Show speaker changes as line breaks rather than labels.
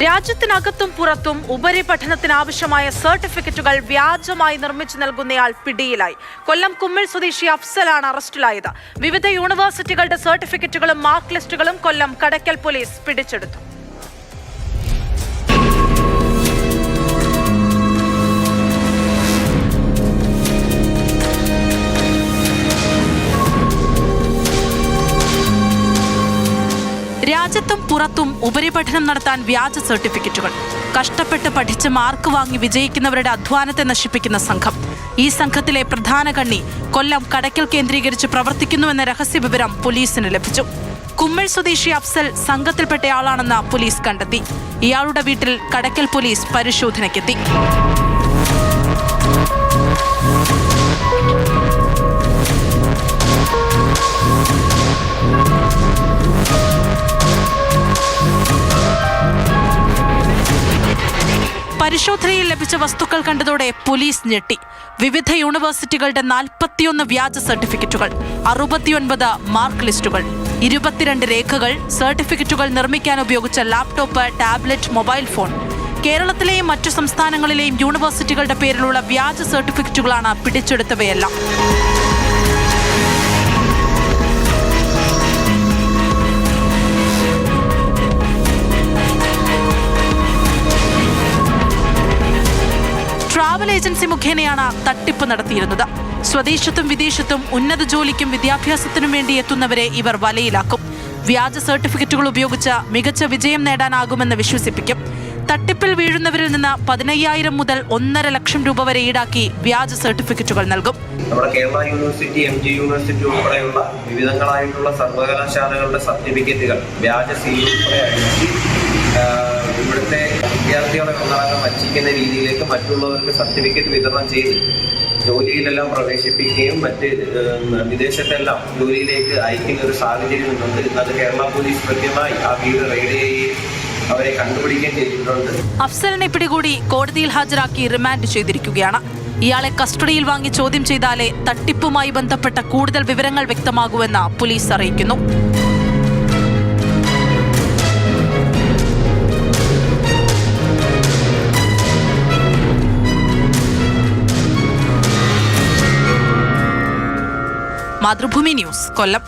രാജ്യത്തിനകത്തും പുറത്തും ഉപരിപഠനത്തിനാവശ്യമായ സർട്ടിഫിക്കറ്റുകൾ വ്യാജമായി നിർമ്മിച്ചു നൽകുന്നയാൾ പിടിയിലായി. കൊല്ലം കുമ്മിൾ സ്വദേശി അഫ്സലാണ് അറസ്റ്റിലായത്. വിവിധ യൂണിവേഴ്സിറ്റികളുടെ സർട്ടിഫിക്കറ്റുകളും മാർക്ക് ലിസ്റ്റുകളും കൊല്ലം കടയ്ക്കൽ പോലീസ് പിടിച്ചെടുത്തു. രാജ്യത്തും പുറത്തും ഉപരിപഠനം നടത്താൻ വ്യാജ സർട്ടിഫിക്കറ്റുകൾ. കഷ്ടപ്പെട്ട് പഠിച്ച് മാർക്ക് വാങ്ങി വിജയിക്കുന്നവരുടെ അധ്വാനത്തെ നശിപ്പിക്കുന്ന സംഘം. ഈ സംഘത്തിലെ പ്രധാന കണ്ണി കൊല്ലം കടയ്ക്കൽ കേന്ദ്രീകരിച്ച് പ്രവർത്തിക്കുന്നുവെന്ന രഹസ്യവിവരം പോലീസിന് ലഭിച്ചു. കുമ്മിൾ സ്വദേശി അഫ്സൽ സംഘത്തിൽപ്പെട്ടയാളാണെന്ന് പോലീസ് കണ്ടെത്തി. ഇയാളുടെ വീട്ടിൽ കടയ്ക്കൽ പോലീസ് പരിശോധനയ്ക്കെത്തി. പരിശോധനയിൽ ലഭിച്ച വസ്തുക്കൾ കണ്ടതോടെ പോലീസ് ഞെട്ടി. വിവിധ യൂണിവേഴ്സിറ്റികളുടെ 41 വ്യാജ സർട്ടിഫിക്കറ്റുകൾ, 69 മാർക്ക് ലിസ്റ്റുകൾ, 22 രേഖകൾ, സർട്ടിഫിക്കറ്റുകൾ നിർമ്മിക്കാൻ ഉപയോഗിച്ച ലാപ്ടോപ്പ്, ടാബ്ലറ്റ്, മൊബൈൽ ഫോൺ. കേരളത്തിലെയും മറ്റു സംസ്ഥാനങ്ങളിലെയും യൂണിവേഴ്സിറ്റികളുടെ പേരിലുള്ള വ്യാജ സർട്ടിഫിക്കറ്റുകളാണ് പിടിച്ചെടുത്തവയെല്ലാം. ട്രാവൽ ഏജൻസി മുഖേനയാണ് തട്ടിപ്പ് നടത്തിയിരുന്നത്. സ്വദേശത്തും വിദേശത്തും ഉന്നത ജോലിക്കും വിദ്യാഭ്യാസത്തിനും വേണ്ടി എത്തുന്നവരെ ഇവർ വലയിലാക്കും. വ്യാജ സർട്ടിഫിക്കറ്റുകൾ ഉപയോഗിച്ച് മികച്ച വിജയം നേടാനാകുമെന്ന് വിശ്വസിപ്പിക്കും. തട്ടിപ്പിൽ വീഴുന്നവരിൽ നിന്ന് 15,000 മുതൽ 1.5 ലക്ഷം രൂപ വരെ ഈടാക്കി വ്യാജ സർട്ടിഫിക്കറ്റുകൾ നൽകും.
നമ്മുടെ കേരള യൂണിവേഴ്സിറ്റി, MG യൂണിവേഴ്സിറ്റി ഉൾപ്പെടെയുള്ള വിവിധങ്ങളായിട്ടുള്ള സർവകലാശാലകളുടെ സർട്ടിഫിക്കറ്റുകൾ വ്യാജ സീൽ ഉൾപ്പെടെ അടിച്ച് ഇവിടുത്തെ വിദ്യാർത്ഥികളെ ഒന്നടങ്കം വഞ്ചിക്കുന്ന രീതിയിലേക്ക് മറ്റുള്ളവർക്ക് സർട്ടിഫിക്കറ്റ് വിതരണം ചെയ്ത് ജോലിയിലെല്ലാം പ്രവേശിപ്പിക്കുകയും മറ്റ് വിദേശത്തെല്ലാം ജോലിയിലേക്ക് അയക്കുന്ന ഒരു സാഹചര്യം ഉണ്ട്. ഇന്നത് കേരള പോലീസ് കൃത്യമായി ആ വീട് റെയ്ഡ് ചെയ്യുകയും അവരെ കണ്ടുപിടിക്കുകയും ചെയ്തിട്ടുണ്ട്.
അഫ്സലിനെ പിടികൂടി കോടതിയിൽ ഹാജരാക്കി റിമാൻഡ് ചെയ്തിരിക്കുകയാണ്. ഇയാളെ കസ്റ്റഡിയിൽ വാങ്ങി ചോദ്യം ചെയ്താലേ തട്ടിപ്പുമായി ബന്ധപ്പെട്ട കൂടുതൽ വിവരങ്ങൾ വ്യക്തമാകുമെന്ന് പോലീസ് അറിയിക്കുന്നു. മാതൃഭൂമി ന്യൂസ്, കൊല്ലം.